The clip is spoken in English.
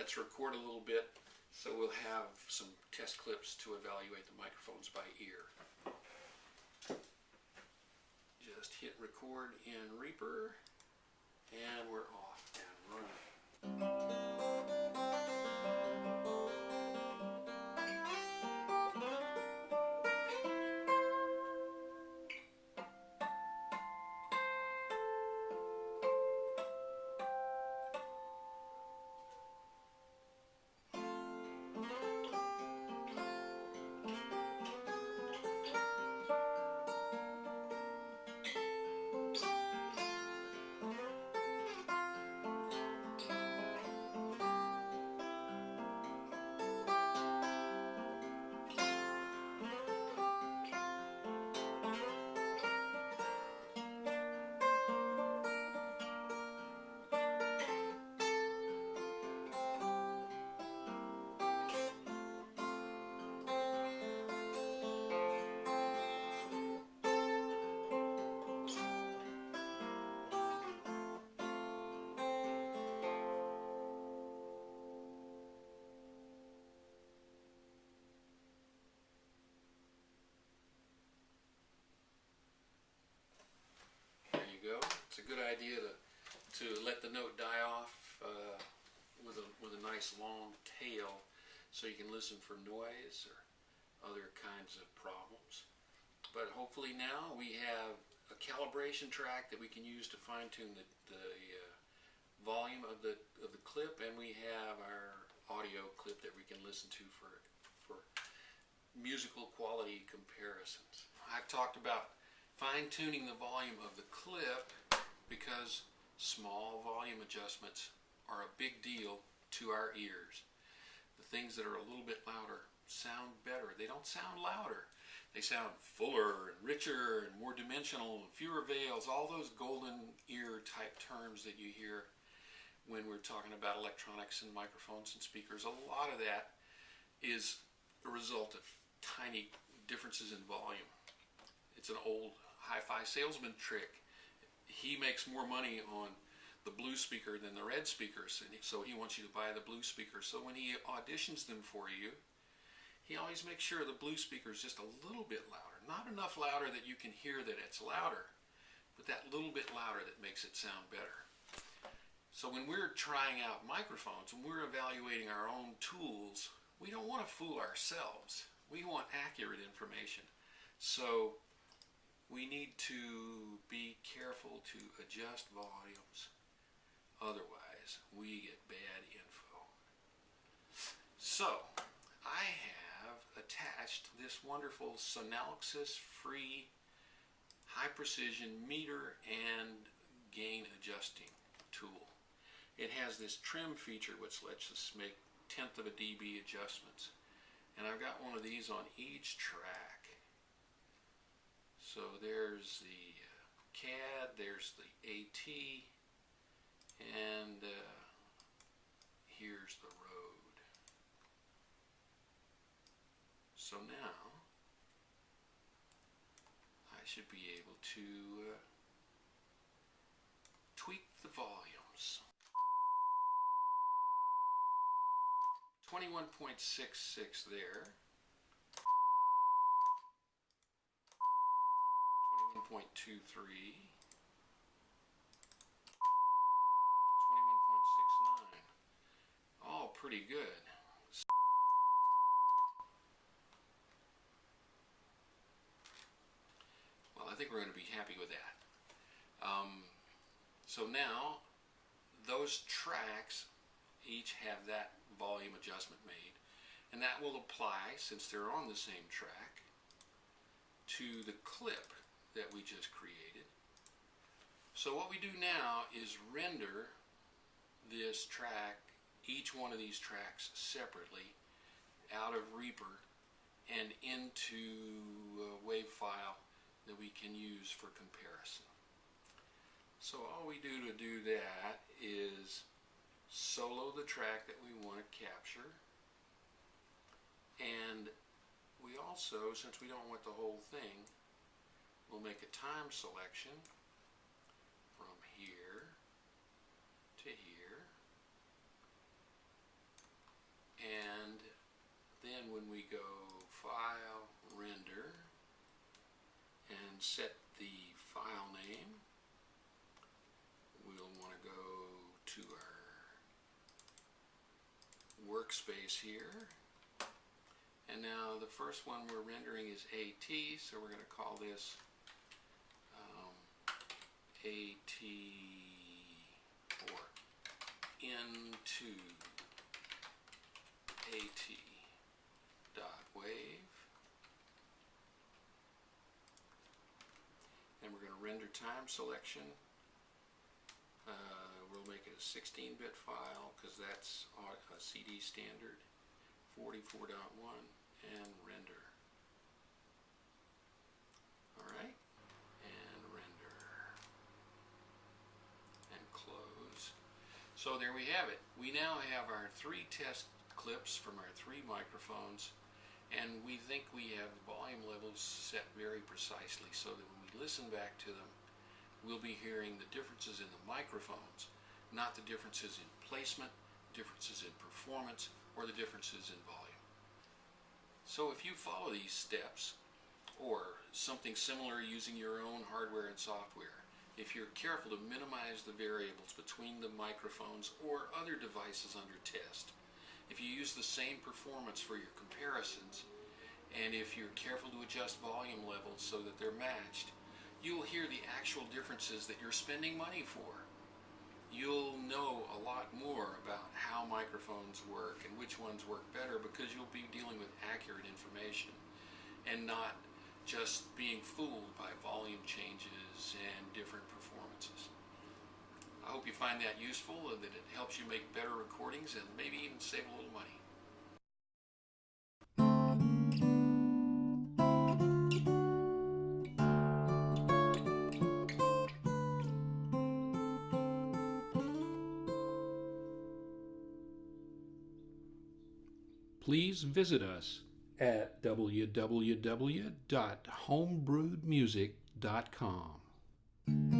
let's record a little bit so we'll have some test clips to evaluate the microphones by ear. Just hit record in Reaper and we're off and running. Go. It's a good idea to let the note die off with a nice long tail so you can listen for noise or other kinds of problems. But hopefully now we have a calibration track that we can use to fine-tune the volume of the clip, and we have our audio clip that we can listen to for musical quality comparisons. I've talked about fine-tuning the volume of the clip because small volume adjustments are a big deal to our ears. The things that are a little bit louder sound better. They don't sound louder. They sound fuller and richer and more dimensional and fewer veils, all those golden ear type terms that you hear when we're talking about electronics and microphones and speakers. A lot of that is a result of tiny differences in volume. It's an old hi-fi salesman trick. He makes more money on the blue speaker than the red speakers, and so he wants you to buy the blue speaker. So when he auditions them for you, he always makes sure the blue speaker is just a little bit louder. Not enough louder that you can hear that it's louder, but that little bit louder that makes it sound better. So when we're trying out microphones, when we're evaluating our own tools, we don't want to fool ourselves. We want accurate information. So we need to be careful to adjust volumes. Otherwise, we get bad info. So, I have attached this wonderful Sonalxis free high precision meter and gain adjusting tool. It has this trim feature which lets us make 1/10 of a dB adjustments. And I've got one of these on each track. So there's the CAD, there's the AT, and here's the road. So now I should be able to tweak the volumes. 21.66 there. 21.23, 21.69, all pretty good. Well, I think we're going to be happy with that. So now, those tracks each have that volume adjustment made, and that will apply, since they're on the same track, to the clip that we just created. So what we do now is render this track, each one of these tracks separately, out of Reaper and into a WAV file that we can use for comparison. So all we do to do that is solo the track that we want to capture, and we also, since we don't want the whole thing, we'll make a time selection from here to here, And then when we go File, Render, and set the file name, we'll want to go to our workspace here. And now the first one we're rendering is AT, so we're going to call this AT or into AT dot wave. And we're going to render time selection. We'll make it a 16-bit file because that's a CD standard. 44.1 and render. Alright, and render. And close. So there we have it. We now have our 3 test clips from our 3 microphones, and we think we have the volume levels set very precisely so that when we listen back to them, we'll be hearing the differences in the microphones, not the differences in placement, differences in performance, or the differences in volume. So if you follow these steps, or something similar using your own hardware and software, if you're careful to minimize the variables between the microphones or other devices under test, if you use the same performance for your comparisons, and if you're careful to adjust volume levels so that they're matched, you'll hear the actual differences that you're spending money for. You'll know a lot more about how microphones work and which ones work better because you'll be dealing with accurate information and not just being fooled by volume changes and different performances. I hope you find that useful and that it helps you make better recordings and maybe even save a little money. Please visit us at www.homebrewedmusic.com.